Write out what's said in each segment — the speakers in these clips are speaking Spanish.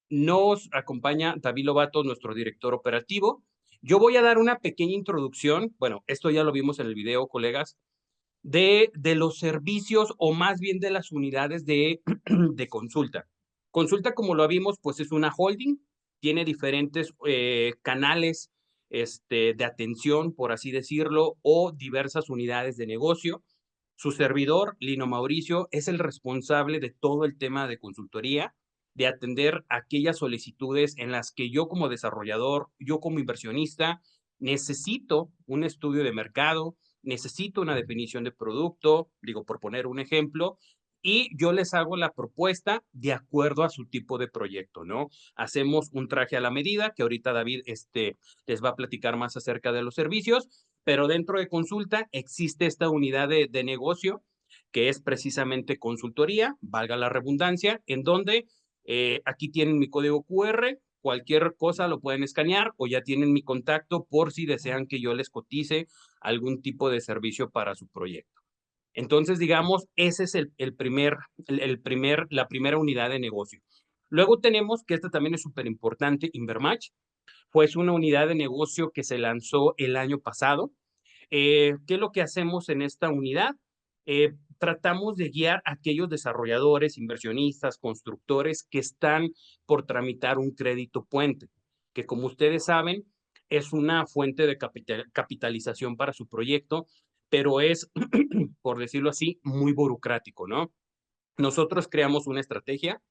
nos acompaña David Lobato, nuestro director operativo. Yo voy a dar una pequeña introducción, bueno, esto ya lo vimos en el video, colegas, de los servicios o más bien de las unidades de consulta. Consulta, como lo vimos, pues es una holding, tiene diferentes canales de atención, por así decirlo, o diversas unidades de negocio. Su servidor, Lino Mauricio, es el responsable de todo el tema de consultoría, de atender aquellas solicitudes en las que yo como desarrollador, yo como inversionista, necesito un estudio de mercado, necesito una definición de producto, digo, por poner un ejemplo, y yo les hago la propuesta de acuerdo a su tipo de proyecto, ¿no? Hacemos un traje a la medida, que ahorita David les va a platicar más acerca de los servicios, pero dentro de consulta existe esta unidad de negocio que es precisamente consultoría, valga la redundancia, en donde aquí tienen mi código QR, cualquier cosa lo pueden escanear o ya tienen mi contacto por si desean que yo les cotice algún tipo de servicio para su proyecto. Entonces, digamos, ese es la primera unidad de negocio. Luego tenemos, que esta también es súper importante, Invermatch, pues una unidad de negocio que se lanzó el año pasado. ¿Qué es lo que hacemos en esta unidad? Tratamos de guiar a aquellos desarrolladores, inversionistas, constructores que están por tramitar un crédito puente, que como ustedes saben, es una fuente de capitalización para su proyecto, pero es, por decirlo así, muy burocrático, ¿no? Nosotros creamos una estrategia,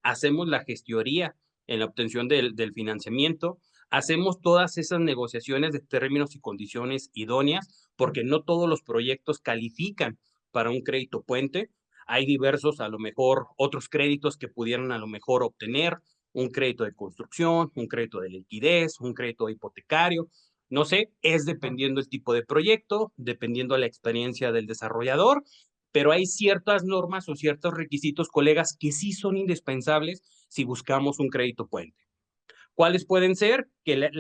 hacemos la gestoría en la obtención del financiamiento, hacemos todas esas negociaciones de términos y condiciones idóneas, porque no todos los proyectos califican para un crédito puente. Hay diversos, a lo mejor, otros créditos que pudieran a lo mejor obtener, un crédito de construcción, un crédito de liquidez, un crédito hipotecario. No sé, es dependiendo el tipo de proyecto, dependiendo de la experiencia del desarrollador, pero hay ciertas normas o ciertos requisitos, colegas, que sí son indispensables si buscamos un crédito puente. ¿Cuáles pueden ser? Que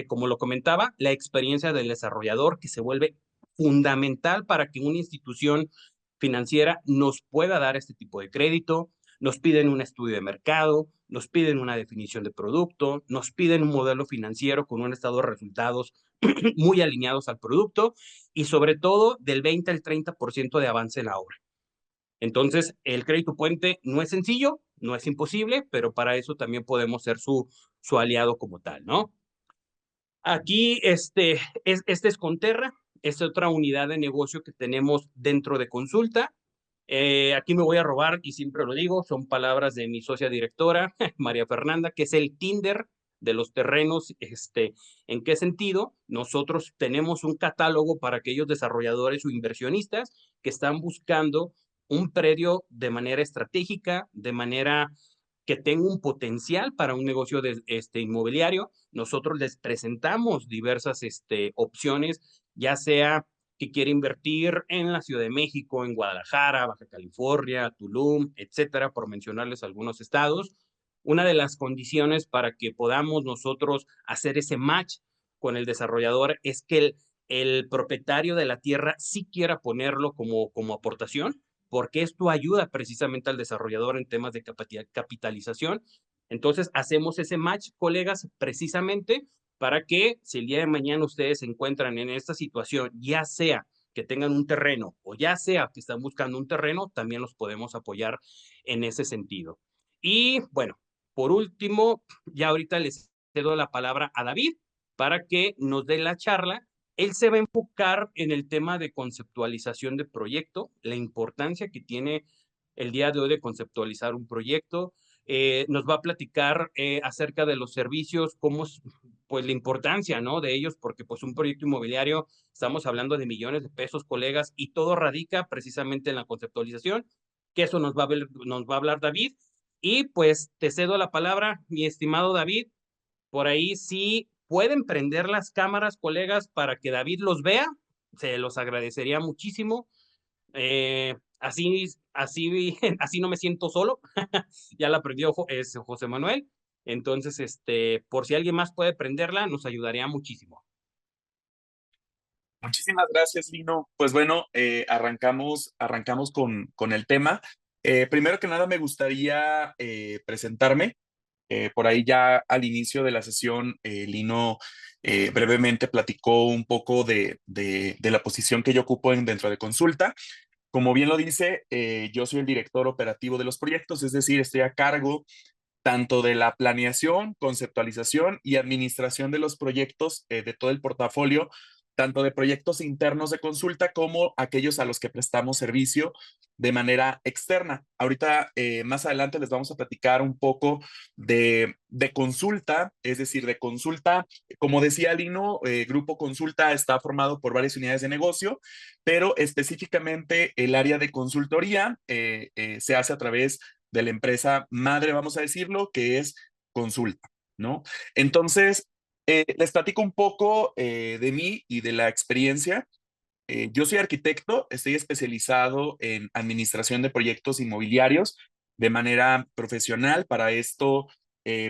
como lo comentaba, la experiencia del desarrollador, que se vuelve fundamental para que una institución financiera nos pueda dar este tipo de crédito. Nos piden un estudio de mercado, nos piden una definición de producto, nos piden un modelo financiero con un estado de resultados muy alineados al producto y sobre todo del 20 al 30% de avance en la obra. Entonces, el crédito puente no es sencillo, no es imposible, pero para eso también podemos ser su aliado como tal, ¿no? Aquí, este es Conterra, es otra unidad de negocio que tenemos dentro de consulta. Aquí me voy a robar, y siempre lo digo, son palabras de mi socia directora, María Fernanda, que es el Tinder de los terrenos. ¿En qué sentido? Nosotros tenemos un catálogo para aquellos desarrolladores o inversionistas que están buscando un predio de manera estratégica, de manera que tenga un potencial para un negocio inmobiliario. Nosotros les presentamos diversas opciones, ya sea que quiere invertir en la Ciudad de México, en Guadalajara, Baja California, Tulum, etcétera, por mencionarles algunos estados. Una de las condiciones para que podamos nosotros hacer ese match con el desarrollador es que el propietario de la tierra sí quiera ponerlo como aportación, porque esto ayuda precisamente al desarrollador en temas de capitalización. Entonces, hacemos ese match, colegas, precisamente para que si el día de mañana ustedes se encuentran en esta situación, ya sea que tengan un terreno o ya sea que están buscando un terreno, también los podemos apoyar en ese sentido. Y bueno, por último, ya ahorita les cedo la palabra a David para que nos dé la charla. Él se va a enfocar en el tema de conceptualización de proyecto, la importancia que tiene el día de hoy de conceptualizar un proyecto. Nos va a platicar acerca de los servicios, cómo es, pues la importancia, ¿no? De ellos, porque pues un proyecto inmobiliario, estamos hablando de millones de pesos, colegas, y todo radica precisamente en la conceptualización, que eso nos va a hablar David. Y pues te cedo la palabra, mi estimado David, por ahí sí pueden prender las cámaras, colegas, para que David los vea, se los agradecería muchísimo. Así no me siento solo. Ya la aprendió José Manuel. Entonces, por si alguien más puede prenderla, nos ayudaría muchísimo. Muchísimas gracias, Lino. Pues bueno, arrancamos con el tema. Primero que nada, me gustaría presentarme. Por ahí ya al inicio de la sesión, Lino brevemente platicó un poco de la posición que yo ocupo dentro de consulta. Como bien lo dice, yo soy el director operativo de los proyectos, es decir, estoy a cargo tanto de la planeación, conceptualización y administración de los proyectos de todo el portafolio, tanto de proyectos internos de consulta como aquellos a los que prestamos servicio de manera externa. Ahorita, más adelante, les vamos a platicar un poco de consulta, es decir, de consulta. Como decía Lino, Grupo Consulta está formado por varias unidades de negocio, pero específicamente el área de consultoría se hace a través de la empresa madre, vamos a decirlo, que es Consulta, ¿no? Entonces, les platico un poco de mí y de la experiencia. Yo soy arquitecto, estoy especializado en administración de proyectos inmobiliarios de manera profesional. Para esto,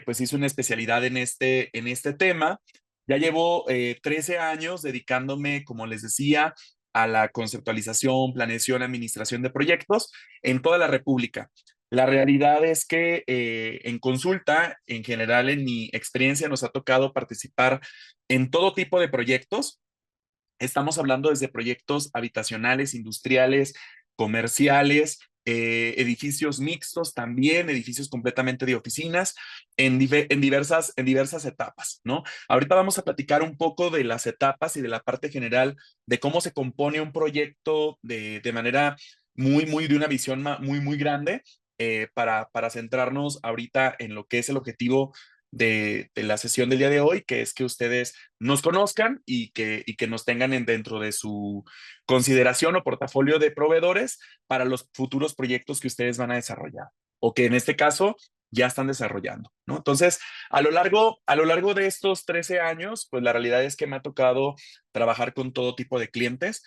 pues hice una especialidad en este tema. Ya llevo 13 años dedicándome, como les decía, a la conceptualización, planeación, administración de proyectos en toda la República. La realidad es que en consulta, en general, en mi experiencia, nos ha tocado participar en todo tipo de proyectos. Estamos hablando desde proyectos habitacionales, industriales, comerciales, edificios mixtos también, edificios completamente de oficinas, en diversas etapas, ¿no? Ahorita vamos a platicar un poco de las etapas y de la parte general de cómo se compone un proyecto de manera de una visión muy grande, para centrarnos ahorita en lo que es el objetivo de la sesión del día de hoy, que es que ustedes nos conozcan y que nos tengan dentro de su consideración o portafolio de proveedores para los futuros proyectos que ustedes van a desarrollar o que en este caso ya están desarrollando, ¿no? Entonces, a lo largo de estos 13 años, pues la realidad es que me ha tocado trabajar con todo tipo de clientes,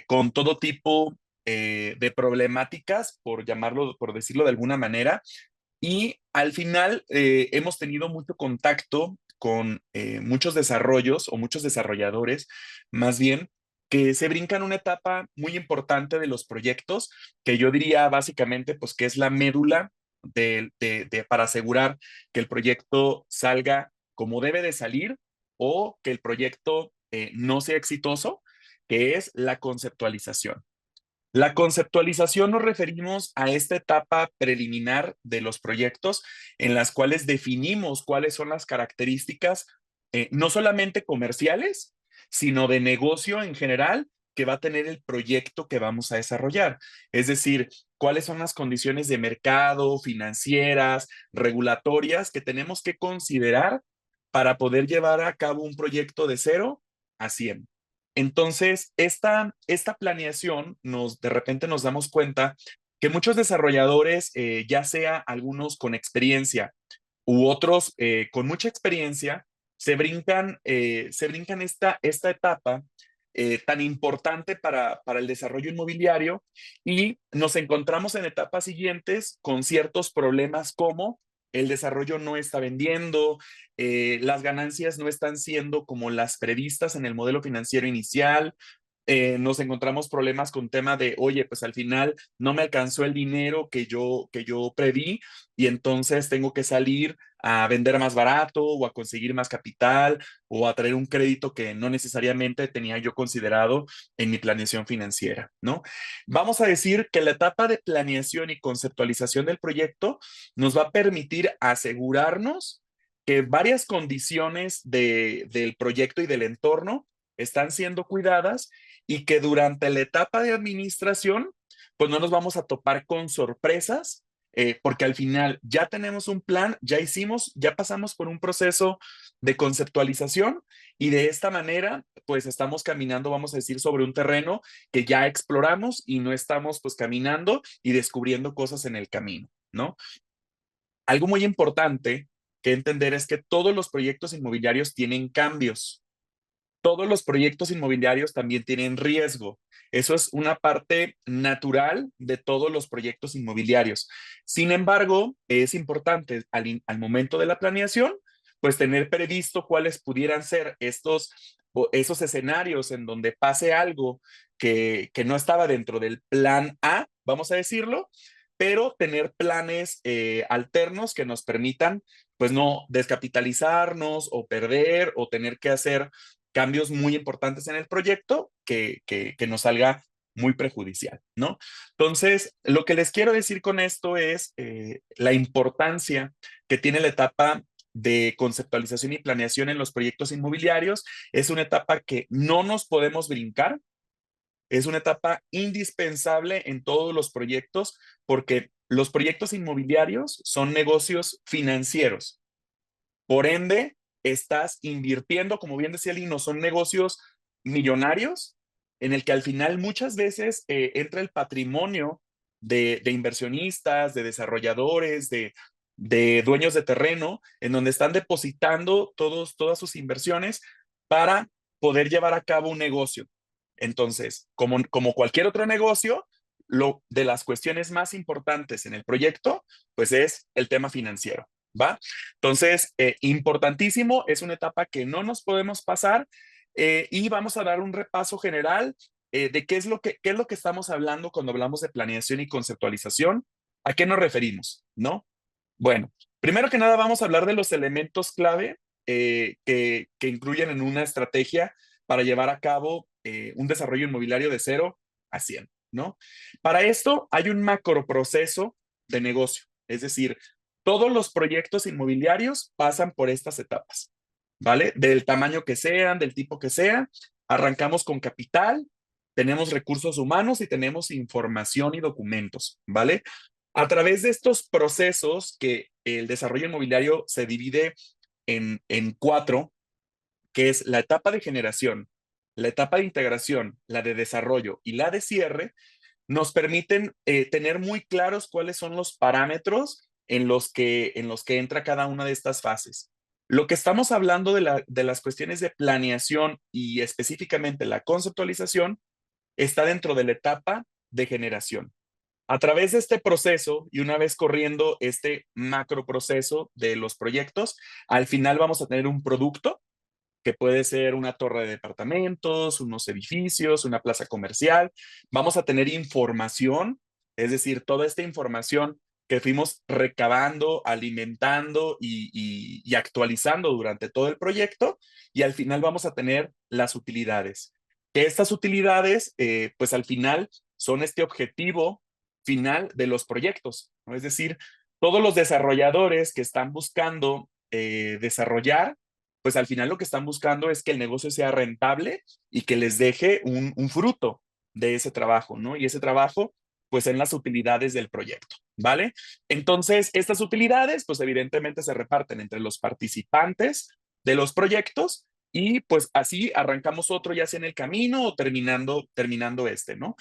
con todo tipo de problemáticas, por llamarlo, por decirlo de alguna manera, y al final hemos tenido mucho contacto con muchos desarrollos o muchos desarrolladores, más bien, que se brincan una etapa muy importante de los proyectos, que yo diría básicamente, pues que es la médula para asegurar que el proyecto salga como debe de salir o que el proyecto no sea exitoso, que es la conceptualización. La conceptualización nos referimos a esta etapa preliminar de los proyectos en las cuales definimos cuáles son las características, no solamente comerciales, sino de negocio en general que va a tener el proyecto que vamos a desarrollar. Es decir, cuáles son las condiciones de mercado, financieras, regulatorias que tenemos que considerar para poder llevar a cabo un proyecto de 0 a 100. Entonces, esta planeación de repente nos damos cuenta que muchos desarrolladores, ya sea algunos con experiencia u otros con mucha experiencia, se brincan esta etapa tan importante para el desarrollo inmobiliario y nos encontramos en etapas siguientes con ciertos problemas como el desarrollo no está vendiendo, las ganancias no están siendo como las previstas en el modelo financiero inicial. Nos encontramos problemas con tema de, oye, pues al final no me alcanzó el dinero que yo preví y entonces tengo que salir a vender más barato o a conseguir más capital o a traer un crédito que no necesariamente tenía yo considerado en mi planeación financiera, ¿no? Vamos a decir que la etapa de planeación y conceptualización del proyecto nos va a permitir asegurarnos que varias condiciones del proyecto y del entorno están siendo cuidadas y que durante la etapa de administración, pues no nos vamos a topar con sorpresas, porque al final ya tenemos un plan, ya pasamos por un proceso de conceptualización y de esta manera, pues estamos caminando, vamos a decir, sobre un terreno que ya exploramos y no estamos pues caminando y descubriendo cosas en el camino, ¿no? Algo muy importante que entender es que todos los proyectos inmobiliarios tienen cambios. Todos los proyectos inmobiliarios también tienen riesgo. Eso es una parte natural de todos los proyectos inmobiliarios. Sin embargo, es importante al momento de la planeación, pues tener previsto cuáles pudieran ser esos escenarios en donde pase algo que no estaba dentro del plan A, vamos a decirlo, pero tener planes alternos que nos permitan pues no descapitalizarnos o perder o tener que hacer cambios muy importantes en el proyecto que nos salga muy perjudicial, ¿no? Entonces, lo que les quiero decir con esto es la importancia que tiene la etapa de conceptualización y planeación en los proyectos inmobiliarios. Es una etapa que no nos podemos brincar, es una etapa indispensable en todos los proyectos porque los proyectos inmobiliarios son negocios financieros. Por ende, estás invirtiendo, como bien decía Lino, son negocios millonarios en el que al final muchas veces entra el patrimonio de inversionistas, de desarrolladores, de dueños de terreno, en donde están depositando todas sus inversiones para poder llevar a cabo un negocio. Entonces, como cualquier otro negocio, lo de las cuestiones más importantes en el proyecto, pues es el tema financiero, ¿va? Entonces, importantísimo, es una etapa que no nos podemos pasar y vamos a dar un repaso general de qué es lo que estamos hablando cuando hablamos de planeación y conceptualización, a qué nos referimos, ¿no? Bueno, primero que nada vamos a hablar de los elementos clave que incluyen en una estrategia para llevar a cabo un desarrollo inmobiliario de 0 a 100, ¿no? Para esto hay un macroproceso de negocio, es decir, todos los proyectos inmobiliarios pasan por estas etapas, ¿vale? Del tamaño que sean, del tipo que sea, arrancamos con capital, tenemos recursos humanos y tenemos información y documentos, ¿vale? A través de estos procesos que el desarrollo inmobiliario se divide en cuatro, que es la etapa de generación, la etapa de integración, la de desarrollo y la de cierre, nos permiten tener muy claros cuáles son los parámetros en los que entra cada una de estas fases. Lo que estamos hablando de las cuestiones de planeación y específicamente la conceptualización está dentro de la etapa de generación. A través de este proceso y una vez corriendo este macro proceso de los proyectos, al final vamos a tener un producto que puede ser una torre de departamentos, unos edificios, una plaza comercial. Vamos a tener información, es decir, toda esta información que fuimos recabando, alimentando y actualizando durante todo el proyecto. Y al final vamos a tener las utilidades. Que estas utilidades, pues al final son este objetivo final de los proyectos, ¿no? Es decir, todos los desarrolladores que están buscando desarrollar, pues al final lo que están buscando es que el negocio sea rentable y que les deje un fruto de ese trabajo, ¿no? Y ese trabajo, pues en las utilidades del proyecto, ¿vale? Entonces, estas utilidades, pues evidentemente se reparten entre los participantes de los proyectos y pues así arrancamos otro ya sea en el camino o terminando este, ¿no?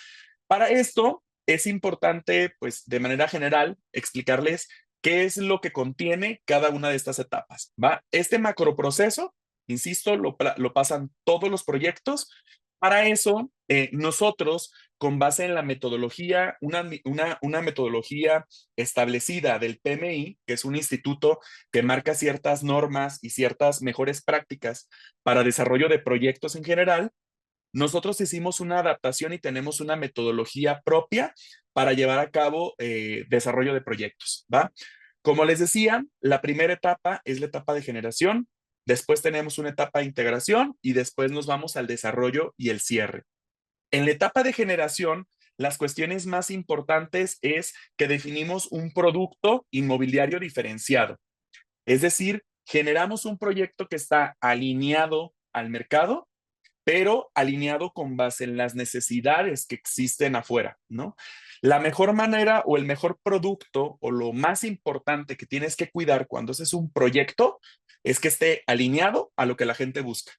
Para esto es importante, pues de manera general, explicarles qué es lo que contiene cada una de estas etapas, ¿va? Este macroproceso, insisto, lo pasan todos los proyectos. Para eso, nosotros, con base en la metodología, una metodología establecida del PMI, que es un instituto que marca ciertas normas y ciertas mejores prácticas para desarrollo de proyectos en general, nosotros hicimos una adaptación y tenemos una metodología propia para llevar a cabo desarrollo de proyectos, ¿va? Como les decía, la primera etapa es la etapa de generación, después tenemos una etapa de integración y después nos vamos al desarrollo y el cierre. En la etapa de generación, las cuestiones más importantes es que definimos un producto inmobiliario diferenciado, es decir, generamos un proyecto que está alineado al mercado pero alineado con base en las necesidades que existen afuera, ¿no? La mejor manera o el mejor producto o lo más importante que tienes que cuidar cuando haces un proyecto es que esté alineado a lo que la gente busca.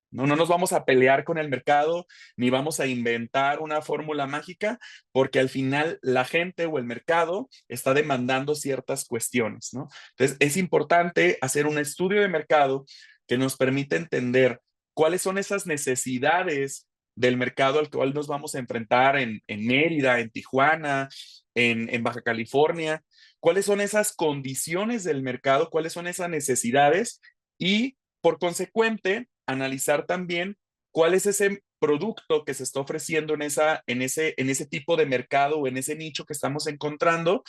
No, no nos vamos a pelear con el mercado ni vamos a inventar una fórmula mágica porque al final la gente o el mercado está demandando ciertas cuestiones, ¿no? Entonces es importante hacer un estudio de mercado que nos permita entender cuáles son esas necesidades del mercado al cual nos vamos a enfrentar en Mérida, en Tijuana, en Baja California, cuáles son esas condiciones del mercado, cuáles son esas necesidades y por consecuente analizar también cuál es ese producto que se está ofreciendo en ese tipo de mercado o en ese nicho que estamos encontrando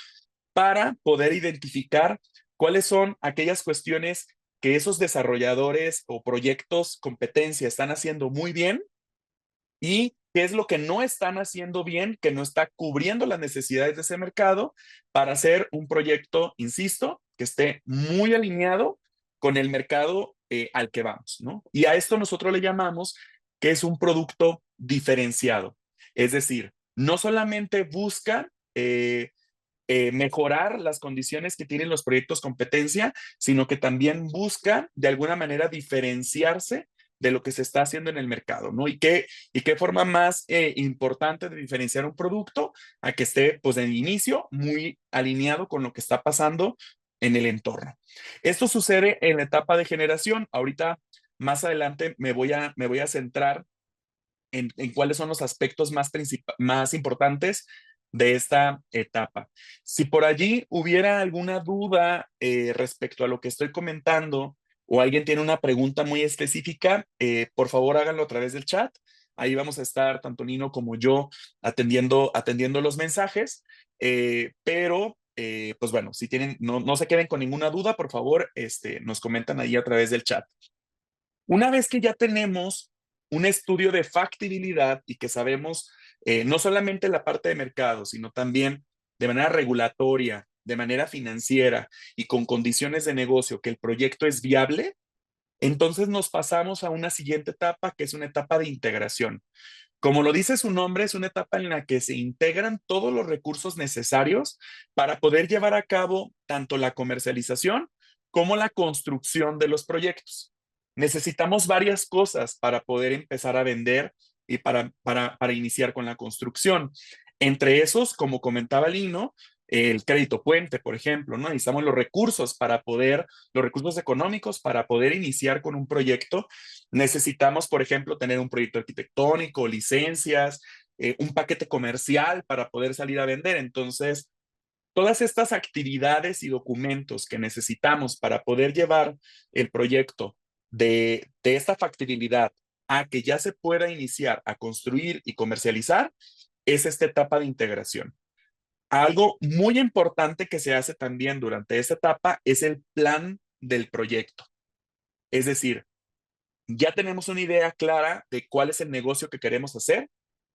para poder identificar ¿Cuáles son aquellas cuestiones que esos desarrolladores o proyectos competencia están haciendo muy bien y qué es lo que no están haciendo bien, que no está cubriendo las necesidades de ese mercado para hacer un proyecto, insisto, que esté muy alineado con el mercado al que vamos, ¿no? Y a esto nosotros le llamamos que es un producto diferenciado. Es decir, no solamente busca mejorar las condiciones que tienen los proyectos competencia, sino que también busca de alguna manera diferenciarse de lo que se está haciendo en el mercado, ¿no? ¿Y qué forma más importante de diferenciar un producto a que esté, pues, en el inicio muy alineado con lo que está pasando en el entorno? Esto sucede en la etapa de generación. Ahorita, más adelante, me voy a centrar en cuáles son los aspectos más importantes de esta etapa. Si por allí hubiera alguna duda respecto a lo que estoy comentando o alguien tiene una pregunta muy específica, por favor háganlo a través del chat. Ahí vamos a estar tanto Nino como yo atendiendo los mensajes, pero pues bueno, si tienen, no se queden con ninguna duda, por favor, nos comentan ahí a través del chat. Una vez que ya tenemos un estudio de factibilidad y que sabemos no solamente la parte de mercado, sino también de manera regulatoria, de manera financiera y con condiciones de negocio que el proyecto es viable, entonces nos pasamos a una siguiente etapa, que es una etapa de integración. Como lo dice su nombre, es una etapa en la que se integran todos los recursos necesarios para poder llevar a cabo tanto la comercialización como la construcción de los proyectos. Necesitamos varias cosas para poder empezar a vender y para iniciar con la construcción. Entre esos, como comentaba Lino, el crédito puente, por ejemplo, ¿no? Necesitamos los recursos económicos para poder iniciar con un proyecto. Necesitamos, por ejemplo, tener un proyecto arquitectónico, licencias, un paquete comercial para poder salir a vender. Entonces, todas estas actividades y documentos que necesitamos para poder llevar el proyecto de esta factibilidad a que ya se pueda iniciar a construir y comercializar, es esta etapa de integración. Algo muy importante que se hace también durante esta etapa es el plan del proyecto. Es decir, ya tenemos una idea clara de cuál es el negocio que queremos hacer,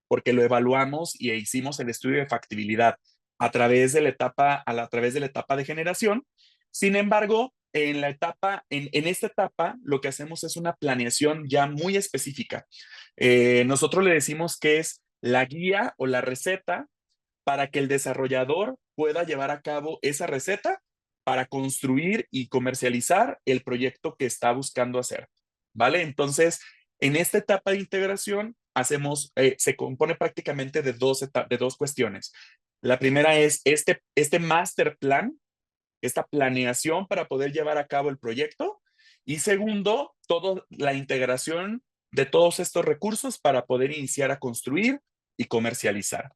porque lo evaluamos y hicimos el estudio de factibilidad a través de la etapa de generación. Sin embargo, en esta etapa, lo que hacemos es una planeación ya muy específica. Nosotros le decimos que es la guía o la receta para que el desarrollador pueda llevar a cabo esa receta para construir y comercializar el proyecto que está buscando hacer. ¿Vale? Entonces, en esta etapa de integración se compone prácticamente de dos cuestiones. La primera es este master plan, esta planeación para poder llevar a cabo el proyecto. Y segundo, toda la integración de todos estos recursos para poder iniciar a construir y comercializar.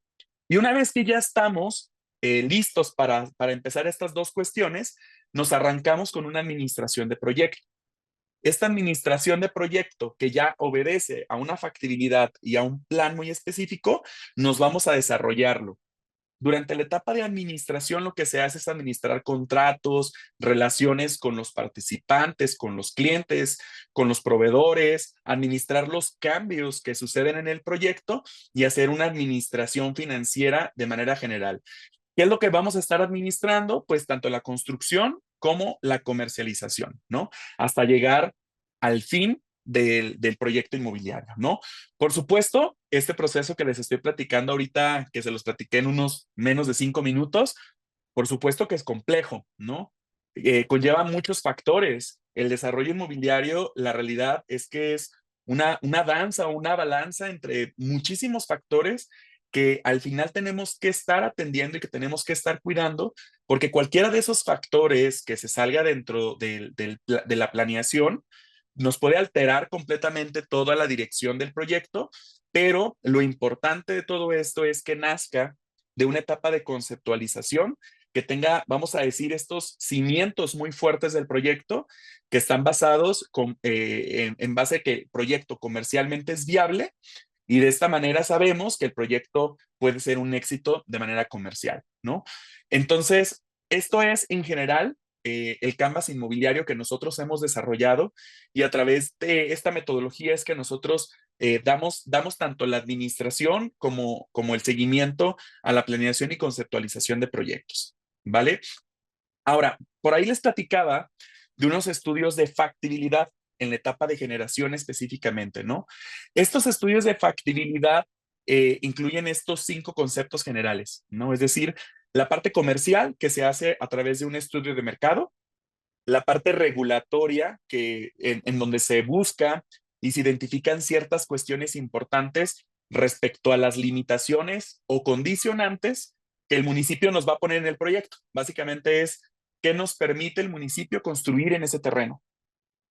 Y una vez que ya estamos listos para empezar estas dos cuestiones, nos arrancamos con una administración de proyecto. Esta administración de proyecto que ya obedece a una factibilidad y a un plan muy específico, nos vamos a desarrollarlo. Durante la etapa de administración, lo que se hace es administrar contratos, relaciones con los participantes, con los clientes, con los proveedores, administrar los cambios que suceden en el proyecto y hacer una administración financiera de manera general. ¿Qué es lo que vamos a estar administrando? Pues tanto la construcción como la comercialización, ¿no? Hasta llegar al fin del proyecto inmobiliario, ¿no? Por supuesto, este proceso que les estoy platicando ahorita, que se los platiqué en unos menos de 5 minutos, por supuesto que es complejo, ¿no? Conlleva muchos factores. El desarrollo inmobiliario, la realidad es que es una danza o una balanza entre muchísimos factores que al final tenemos que estar atendiendo y que tenemos que estar cuidando, porque cualquiera de esos factores que se salga dentro de la planeación nos puede alterar completamente toda la dirección del proyecto, pero lo importante de todo esto es que nazca de una etapa de conceptualización que tenga, vamos a decir, estos cimientos muy fuertes del proyecto que están basados en base a que el proyecto comercialmente es viable y de esta manera sabemos que el proyecto puede ser un éxito de manera comercial, ¿no? Entonces, esto es en general el Canvas inmobiliario que nosotros hemos desarrollado, y a través de esta metodología es que nosotros damos tanto la administración como el seguimiento a la planeación y conceptualización de proyectos, ¿vale? Ahora, por ahí les platicaba de unos estudios de factibilidad en la etapa de generación específicamente, ¿no? Estos estudios de factibilidad incluyen estos 5 conceptos generales, ¿no? Es decir, la parte comercial que se hace a través de un estudio de mercado, la parte regulatoria en donde se busca y se identifican ciertas cuestiones importantes respecto a las limitaciones o condicionantes que el municipio nos va a poner en el proyecto. Básicamente es qué nos permite el municipio construir en ese terreno.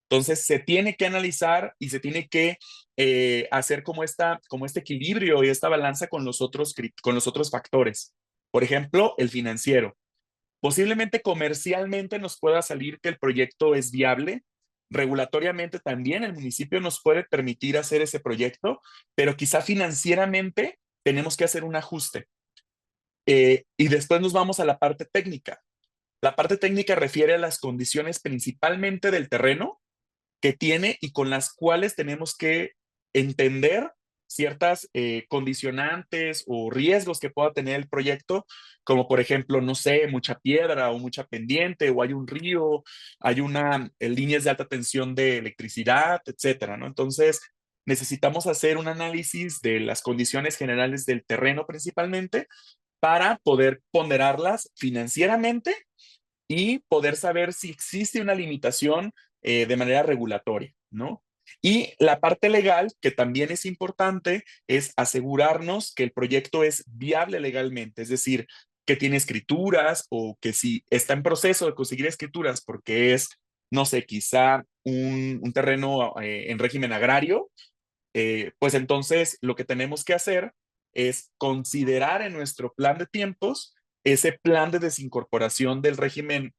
Entonces, se tiene que analizar y se tiene que hacer como este equilibrio y esta balanza con los otros factores. Por ejemplo, el financiero. Posiblemente comercialmente nos pueda salir que el proyecto es viable. Regulatoriamente también el municipio nos puede permitir hacer ese proyecto, pero quizá financieramente tenemos que hacer un ajuste. Y después nos vamos a la parte técnica. La parte técnica refiere a las condiciones principalmente del terreno que tiene y con las cuales tenemos que entender ciertas condicionantes o riesgos que pueda tener el proyecto, como por ejemplo, no sé, mucha piedra o mucha pendiente, o hay un río, hay líneas de alta tensión de electricidad, etcétera, ¿no? Entonces, necesitamos hacer un análisis de las condiciones generales del terreno principalmente para poder ponderarlas financieramente y poder saber si existe una limitación de manera regulatoria, ¿no? Y la parte legal, que también es importante, es asegurarnos que el proyecto es viable legalmente, es decir, que tiene escrituras o que si está en proceso de conseguir escrituras porque es, no sé, quizá un terreno en régimen agrario, pues entonces lo que tenemos que hacer es considerar en nuestro plan de tiempos ese plan de desincorporación del régimen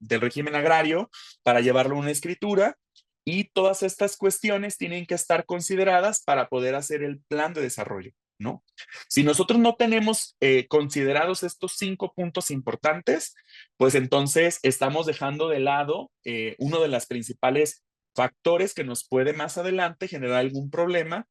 agrario para llevarlo a una escritura, y todas estas cuestiones tienen que estar consideradas para poder hacer el plan de desarrollo, ¿no? Si nosotros no tenemos considerados estos 5 puntos importantes, pues entonces estamos dejando de lado uno de los principales factores que nos puede más adelante generar algún problema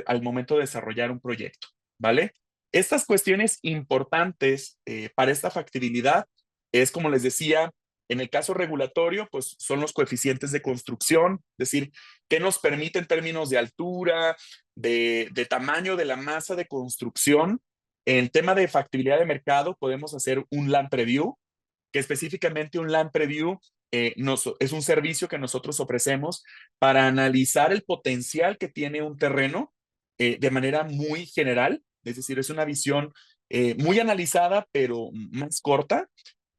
al momento de desarrollar un proyecto, ¿vale? Estas cuestiones importantes para esta factibilidad es, como les decía, en el caso regulatorio, pues son los coeficientes de construcción, es decir, qué nos permite en términos de altura, de tamaño de la masa de construcción. En tema de factibilidad de mercado, podemos hacer un land preview, que específicamente un land preview es un servicio que nosotros ofrecemos para analizar el potencial que tiene un terreno de manera muy general, es decir, es una visión muy analizada, pero más corta,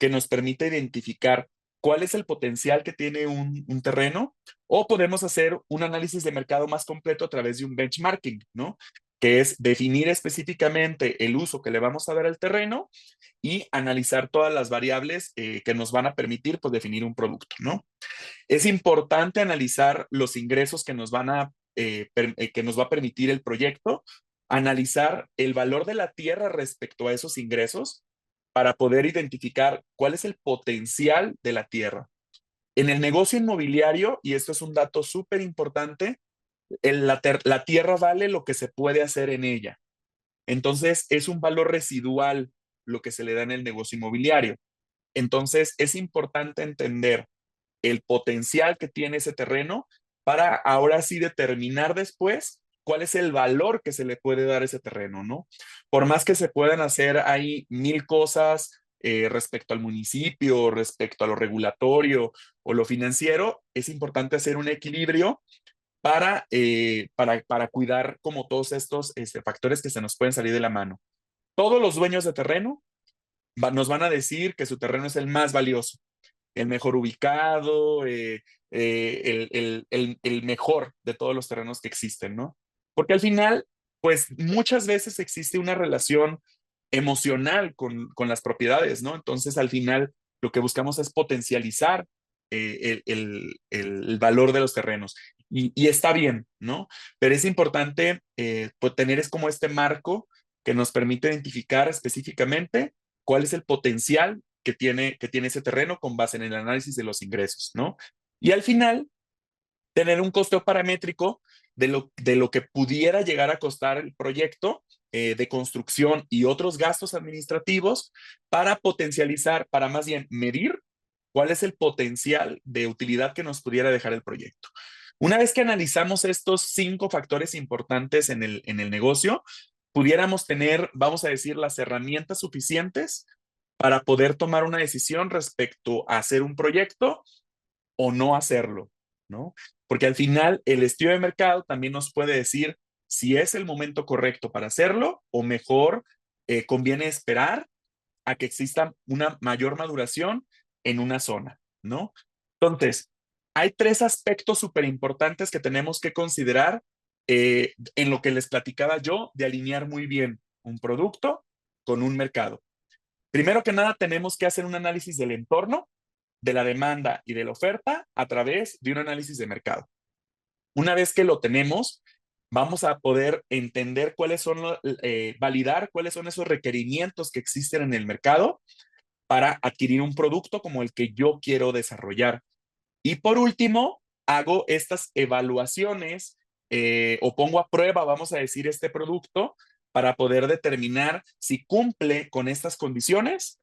que nos permite identificar cuál es el potencial que tiene un terreno, o podemos hacer un análisis de mercado más completo a través de un benchmarking, ¿no? Que es definir específicamente el uso que le vamos a dar al terreno y analizar todas las variables que nos van a permitir pues, definir un producto, ¿no? Es importante analizar los ingresos que nos va a permitir el proyecto, analizar el valor de la tierra respecto a esos ingresos para poder identificar cuál es el potencial de la tierra. En el negocio inmobiliario, y esto es un dato súper importante, la tierra vale lo que se puede hacer en ella. Entonces, es un valor residual lo que se le da en el negocio inmobiliario. Entonces, es importante entender el potencial que tiene ese terreno para ahora sí determinar después cuál es el valor que se le puede dar a ese terreno, ¿no? Por más que se puedan hacer ahí 1000 cosas respecto al municipio, respecto a lo regulatorio o lo financiero, es importante hacer un equilibrio para cuidar como todos estos factores que se nos pueden salir de la mano. Todos los dueños de terreno nos van a decir que su terreno es el más valioso, el mejor ubicado, el mejor de todos los terrenos que existen, ¿no? Porque al final, pues muchas veces existe una relación emocional con las propiedades, ¿no? Entonces, al final, lo que buscamos es potencializar el valor de los terrenos. Y está bien, ¿no? Pero es importante pues, tener es como este marco que nos permite identificar específicamente cuál es el potencial que tiene ese terreno con base en el análisis de los ingresos, ¿no? Y al final, tener un costo paramétrico de lo que pudiera llegar a costar el proyecto de construcción y otros gastos administrativos para potencializar, para más bien medir cuál es el potencial de utilidad que nos pudiera dejar el proyecto. Una vez que analizamos estos 5 factores importantes en el negocio, pudiéramos tener, vamos a decir, las herramientas suficientes para poder tomar una decisión respecto a hacer un proyecto o no hacerlo, ¿no? Porque al final el estudio de mercado también nos puede decir si es el momento correcto para hacerlo o mejor conviene esperar a que exista una mayor maduración en una zona, ¿no? Entonces, hay 3 aspectos súper importantes que tenemos que considerar en lo que les platicaba yo de alinear muy bien un producto con un mercado. Primero que nada, tenemos que hacer un análisis del entorno, de la demanda y de la oferta a través de un análisis de mercado. Una vez que lo tenemos, vamos a poder entender cuáles son, validar cuáles son esos requerimientos que existen en el mercado para adquirir un producto como el que yo quiero desarrollar. Y por último, hago estas evaluaciones o pongo a prueba, vamos a decir, este producto para poder determinar si cumple con estas condiciones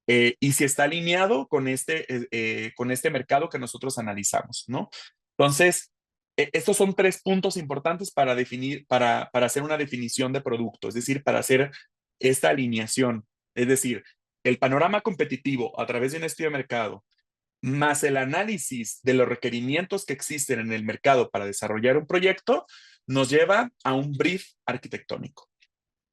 y si está alineado con este mercado que nosotros analizamos, ¿no? Entonces, estos son 3 puntos importantes para definir, para hacer una definición de producto, es decir, para hacer esta alineación. Es decir, el panorama competitivo a través de un estudio de mercado, más el análisis de los requerimientos que existen en el mercado para desarrollar un proyecto, nos lleva a un brief arquitectónico.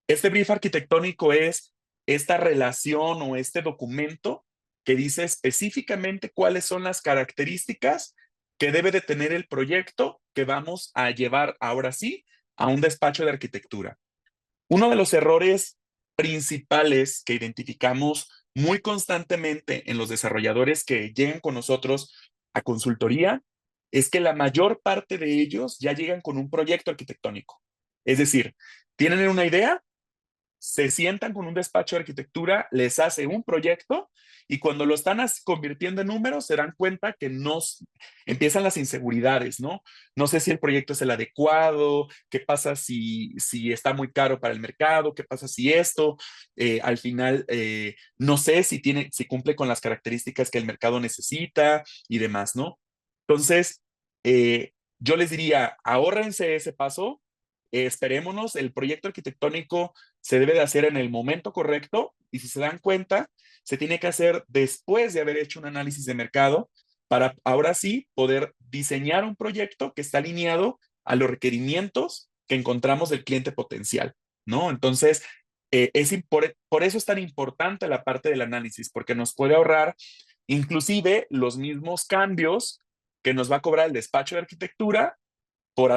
Este brief arquitectónico es esta relación o este documento que dice específicamente cuáles son las características que debe de tener el proyecto que vamos a llevar ahora sí a un despacho de arquitectura. Uno de los errores principales que identificamos muy constantemente en los desarrolladores que llegan con nosotros a consultoría es que la mayor parte de ellos ya llegan con un proyecto arquitectónico. Es decir, tienen una idea, se sientan con un despacho de arquitectura, les hace un proyecto y cuando lo están convirtiendo en números se dan cuenta que empiezan las inseguridades, ¿no? No sé si el proyecto es el adecuado, qué pasa si está muy caro para el mercado, qué pasa si esto, al final no sé si cumple con las características que el mercado necesita y demás, ¿no? Entonces, yo les diría, ahórrense ese paso, esperémonos, el proyecto arquitectónico se debe de hacer en el momento correcto y si se dan cuenta, se tiene que hacer después de haber hecho un análisis de mercado para ahora sí poder diseñar un proyecto que está alineado a los requerimientos que encontramos del cliente potencial, ¿no? Entonces, por eso es tan importante la parte del análisis, porque nos puede ahorrar inclusive los mismos cambios que nos va a cobrar el despacho de arquitectura por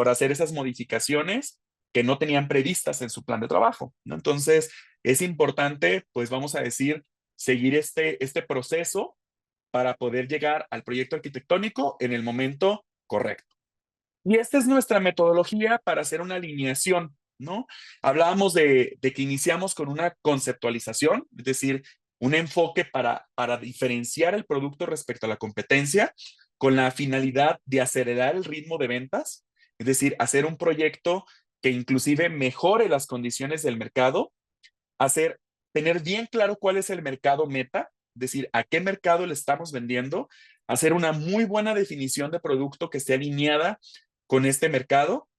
hacer esas modificaciones que no tenían previstas en su plan de trabajo, ¿no? Entonces, es importante, pues vamos a decir, seguir este proceso para poder llegar al proyecto arquitectónico en el momento correcto. Y esta es nuestra metodología para hacer una alineación, ¿no? Hablábamos de que iniciamos con una conceptualización, es decir, un enfoque para diferenciar el producto respecto a la competencia con la finalidad de acelerar el ritmo de ventas, es decir, hacer un proyecto que inclusive mejore las condiciones del mercado, tener bien claro cuál es el mercado meta, es decir, a qué mercado le estamos vendiendo, hacer una muy buena definición de producto que esté alineada con este mercado.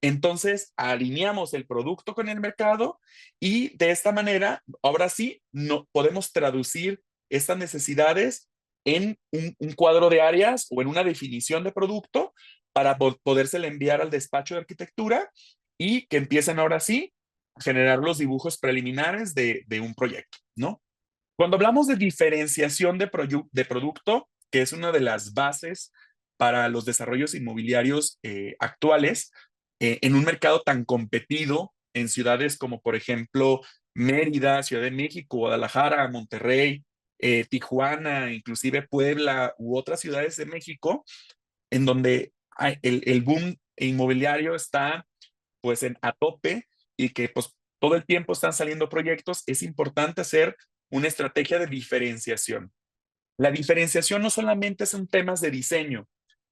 Entonces, alineamos el producto con el mercado y de esta manera, ahora sí, no, podemos traducir estas necesidades en un cuadro de áreas o en una definición de producto para podérsela enviar al despacho de arquitectura y que empiecen ahora sí a generar los dibujos preliminares de un proyecto, ¿no? Cuando hablamos de diferenciación de producto, que es una de las bases para los desarrollos inmobiliarios actuales, en un mercado tan competido en ciudades como, por ejemplo, Mérida, Ciudad de México, Guadalajara, Monterrey, Tijuana, inclusive Puebla u otras ciudades de México, en donde el boom inmobiliario está pues a tope y que pues todo el tiempo están saliendo proyectos, es importante hacer una estrategia de diferenciación. La diferenciación no solamente son temas de diseño,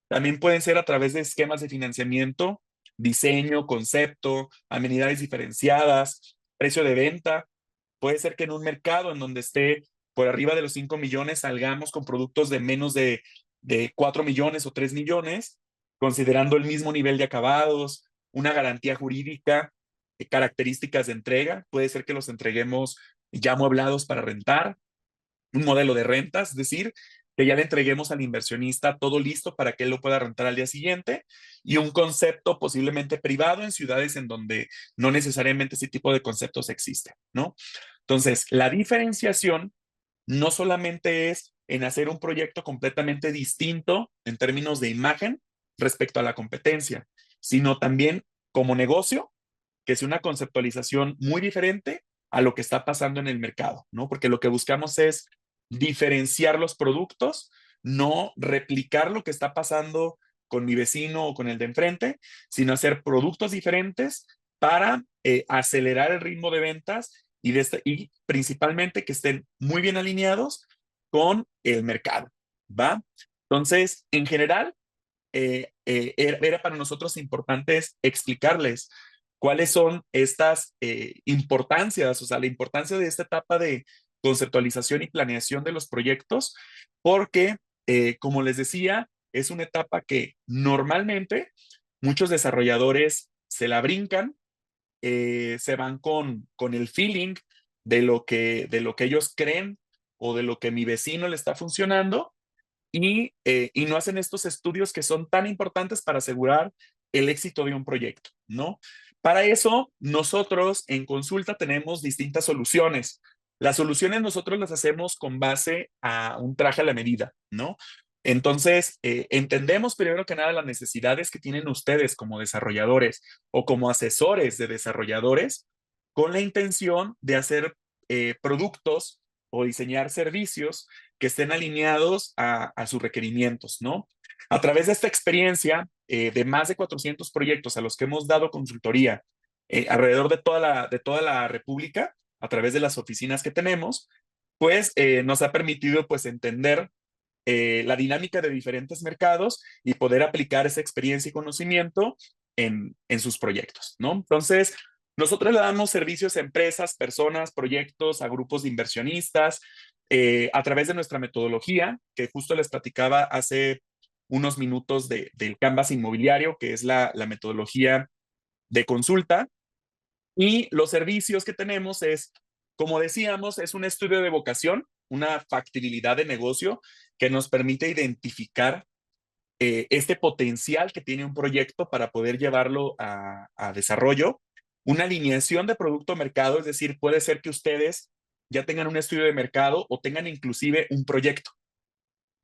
también pueden ser a través de esquemas de financiamiento, diseño, concepto, amenidades diferenciadas, precio de venta. Puede ser que en un mercado en donde esté por arriba de los 5 millones salgamos con productos de menos de 4 millones o 3 millones, considerando el mismo nivel de acabados, una garantía jurídica, características de entrega. Puede ser que los entreguemos ya amueblados para rentar, un modelo de rentas, es decir, que ya le entreguemos al inversionista todo listo para que él lo pueda rentar al día siguiente, y un concepto posiblemente privado en ciudades en donde no necesariamente ese tipo de conceptos existen, ¿no? Entonces, la diferenciación no solamente es en hacer un proyecto completamente distinto en términos de imagen respecto a la competencia, sino también como negocio, que es una conceptualización muy diferente a lo que está pasando en el mercado, ¿no? Porque lo que buscamos es diferenciar los productos, no replicar lo que está pasando con mi vecino o con el de enfrente, sino hacer productos diferentes para acelerar el ritmo de ventas y principalmente que estén muy bien alineados con el mercado, ¿va? Entonces, en general, era para nosotros importante explicarles cuáles son estas importancias, o sea, la importancia de esta etapa de conceptualización y planeación de los proyectos, porque, como les decía, es una etapa que normalmente muchos desarrolladores se la brincan, se van con el feeling de lo que ellos creen o de lo que mi vecino le está funcionando, y no hacen estos estudios que son tan importantes para asegurar el éxito de un proyecto, ¿no? Para eso, nosotros en consulta tenemos distintas soluciones. Las soluciones nosotros las hacemos con base a un traje a la medida, ¿no? Entonces, entendemos primero que nada las necesidades que tienen ustedes como desarrolladores o como asesores de desarrolladores, con la intención de hacer productos o diseñar servicios que estén alineados a sus requerimientos, ¿no? A través de esta experiencia de más de 400 proyectos a los que hemos dado consultoría alrededor de toda la República, a través de las oficinas que tenemos, pues nos ha permitido pues entender la dinámica de diferentes mercados y poder aplicar esa experiencia y conocimiento en sus proyectos, ¿no? Entonces, nosotros le damos servicios a empresas, personas, proyectos, a grupos de inversionistas, a través de nuestra metodología, que justo les platicaba hace unos minutos del Canvas inmobiliario, que es la metodología de consulta. Y los servicios que tenemos es, como decíamos, es un estudio de vocación, una factibilidad de negocio que nos permite identificar este potencial que tiene un proyecto para poder llevarlo a desarrollo, una alineación de producto mercado, es decir, puede ser que ustedes ya tengan un estudio de mercado o tengan inclusive un proyecto.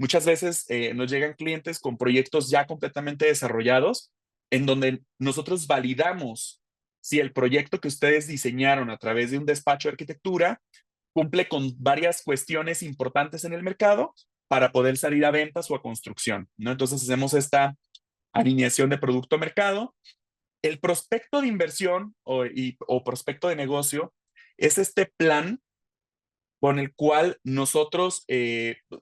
Muchas veces nos llegan clientes con proyectos ya completamente desarrollados, en donde nosotros validamos si el proyecto que ustedes diseñaron a través de un despacho de arquitectura cumple con varias cuestiones importantes en el mercado para poder salir a ventas o a construcción, ¿no? Entonces hacemos esta alineación de producto mercado. El prospecto de inversión o prospecto de negocio es este plan con el cual nosotros,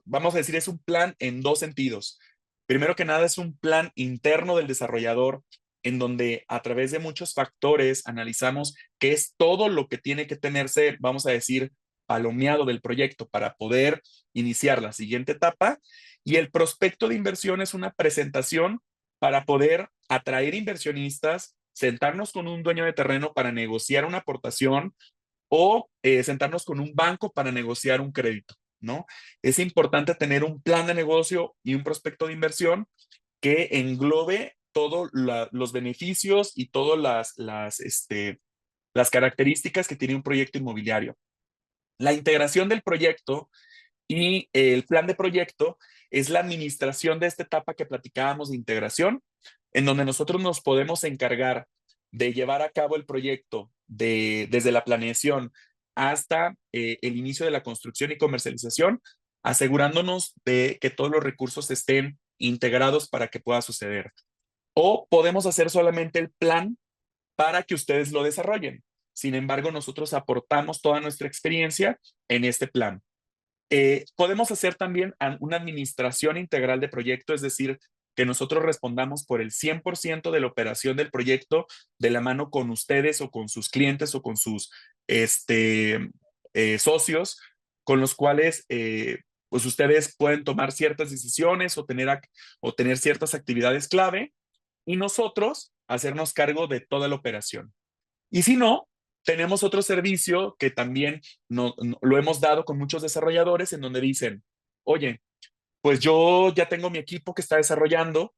vamos a decir, es un plan en dos sentidos. Primero que nada, es un plan interno del desarrollador, en donde a través de muchos factores analizamos qué es todo lo que tiene que tenerse, vamos a decir, palomeado del proyecto para poder iniciar la siguiente etapa. Y el prospecto de inversión es una presentación para poder atraer inversionistas, sentarnos con un dueño de terreno para negociar una aportación o sentarnos con un banco para negociar un crédito, ¿no? Es importante tener un plan de negocio y un prospecto de inversión que englobe todos los beneficios y todas las características que tiene un proyecto inmobiliario. La integración del proyecto y el plan de proyecto es la administración de esta etapa que platicábamos de integración, en donde nosotros nos podemos encargar de llevar a cabo el proyecto desde la planeación hasta el inicio de la construcción y comercialización, asegurándonos de que todos los recursos estén integrados para que pueda suceder. O podemos hacer solamente el plan para que ustedes lo desarrollen. Sin embargo, nosotros aportamos toda nuestra experiencia en este plan. Podemos hacer también una administración integral de proyecto, es decir, que nosotros respondamos por el 100% de la operación del proyecto de la mano con ustedes o con sus clientes o con sus socios, con los cuales pues ustedes pueden tomar ciertas decisiones o tener ciertas actividades clave y nosotros hacernos cargo de toda la operación. Y si no, tenemos otro servicio que también lo hemos dado con muchos desarrolladores en donde dicen, oye, pues yo ya tengo mi equipo que está desarrollando,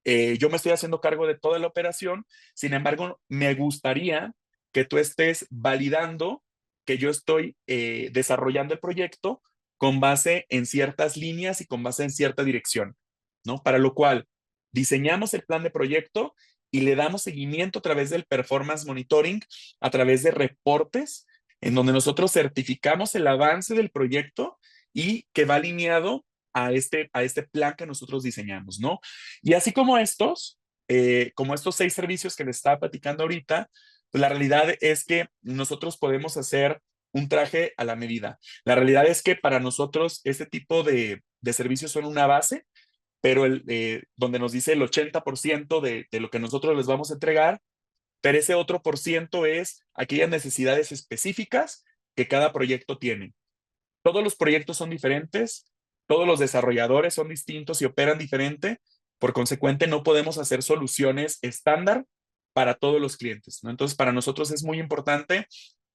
yo me estoy haciendo cargo de toda la operación, sin embargo, me gustaría que tú estés validando que yo estoy desarrollando el proyecto con base en ciertas líneas y con base en cierta dirección, ¿no? Para lo cual diseñamos el plan de proyecto y le damos seguimiento a través del performance monitoring, a través de reportes, en donde nosotros certificamos el avance del proyecto y que va alineado a este plan que nosotros diseñamos, ¿no? Y así como estos 6 servicios que les estaba platicando ahorita, pues la realidad es que nosotros podemos hacer un traje a la medida. La realidad es que para nosotros este tipo de servicios son una base, pero donde nos dice el 80% de lo que nosotros les vamos a entregar, pero ese otro por ciento es aquellas necesidades específicas que cada proyecto tiene. Todos los proyectos son diferentes, todos los desarrolladores son distintos y operan diferente. Por consecuente, no podemos hacer soluciones estándar para todos los clientes, ¿no? Entonces, para nosotros es muy importante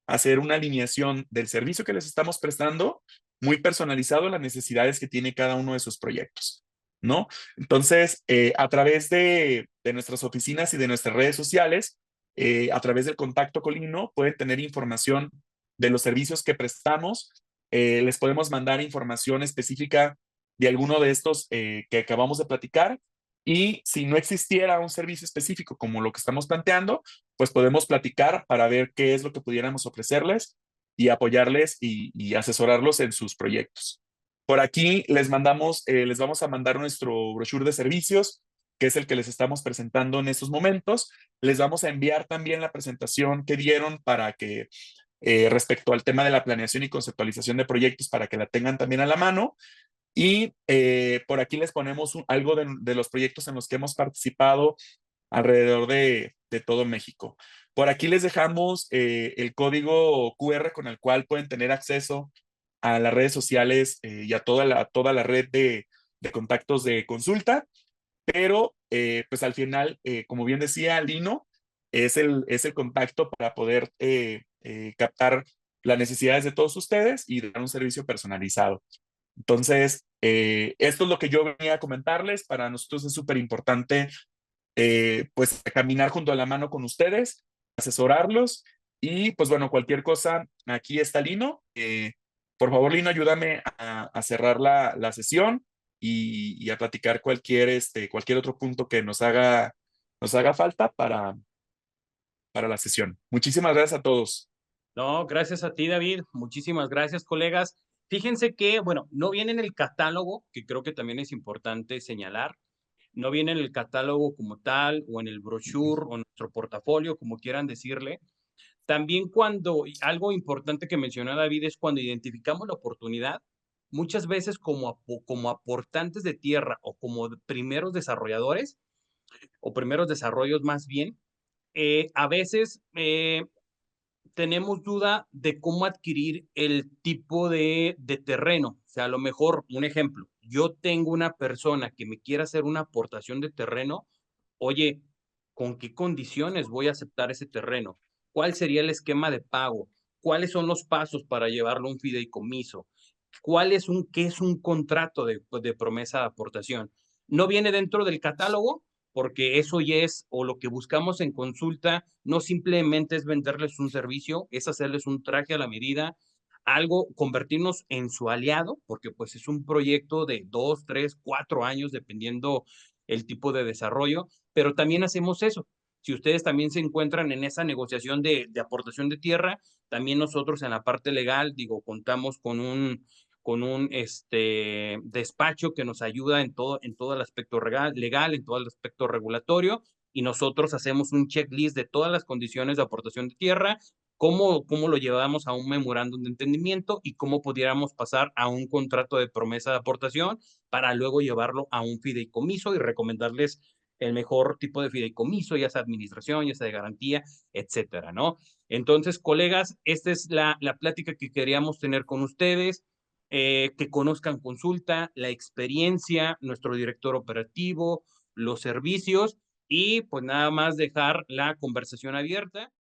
hacer una alineación del servicio que les estamos prestando muy personalizado a las necesidades que tiene cada uno de sus proyectos, ¿no? Entonces, a través de nuestras oficinas y de nuestras redes sociales, a través del contacto Colino, pueden tener información de los servicios que prestamos. Les podemos mandar información específica de alguno de estos que acabamos de platicar. Y si no existiera un servicio específico como lo que estamos planteando, pues podemos platicar para ver qué es lo que pudiéramos ofrecerles y apoyarles y asesorarlos en sus proyectos. Por aquí les vamos a mandar nuestro brochure de servicios, que es el que les estamos presentando en estos momentos. Les vamos a enviar también la presentación que dieron para que respecto al tema de la planeación y conceptualización de proyectos para que la tengan también a la mano. Y por aquí les ponemos algo de los proyectos en los que hemos participado alrededor de todo México. Por aquí les dejamos el código QR con el cual pueden tener acceso a las redes sociales y a toda la red de contactos de consulta, pero pues al final, como bien decía Lino, es el contacto para poder captar las necesidades de todos ustedes y dar un servicio personalizado. Entonces, esto es lo que yo venía a comentarles. Para nosotros es súper importante, pues, caminar junto a la mano con ustedes, asesorarlos y, pues, bueno, cualquier cosa, aquí está Lino. Por favor, Lino, ayúdame a cerrar la sesión y a platicar cualquier otro punto que nos haga falta para la sesión. Muchísimas gracias a todos. No, gracias a ti, David. Muchísimas gracias, colegas. Fíjense que, bueno, no viene en el catálogo, que creo que también es importante señalar. No viene en el catálogo como tal, o en el brochure, o en nuestro portafolio, como quieran decirle. También algo importante que mencionó David es cuando identificamos la oportunidad, muchas veces como aportantes de tierra o como primeros desarrolladores, o primeros desarrollos más bien, a veces tenemos duda de cómo adquirir el tipo de terreno. O sea, a lo mejor, un ejemplo, yo tengo una persona que me quiera hacer una aportación de terreno, oye, ¿con qué condiciones voy a aceptar ese terreno? ¿Cuál sería el esquema de pago? ¿Cuáles son los pasos para llevarlo a un fideicomiso? ¿Qué es un contrato de promesa de aportación? No viene dentro del catálogo, porque eso ya es, o lo que buscamos en consulta, no simplemente es venderles un servicio, es hacerles un traje a la medida, algo, convertirnos en su aliado, porque pues es un proyecto de 2, 3, 4 años, dependiendo el tipo de desarrollo, pero también hacemos eso. Si ustedes también se encuentran en esa negociación de aportación de tierra, también nosotros en la parte legal, digo, contamos con un despacho que nos ayuda en todo el aspecto legal, en todo el aspecto regulatorio, y nosotros hacemos un checklist de todas las condiciones de aportación de tierra, cómo lo llevamos a un memorándum de entendimiento y cómo pudiéramos pasar a un contrato de promesa de aportación para luego llevarlo a un fideicomiso y recomendarles el mejor tipo de fideicomiso, ya sea administración, ya sea de garantía, etcétera, ¿no? Entonces, colegas, esta es la plática que queríamos tener con ustedes, que conozcan Consulta, la experiencia, nuestro director operativo, los servicios y pues nada más dejar la conversación abierta.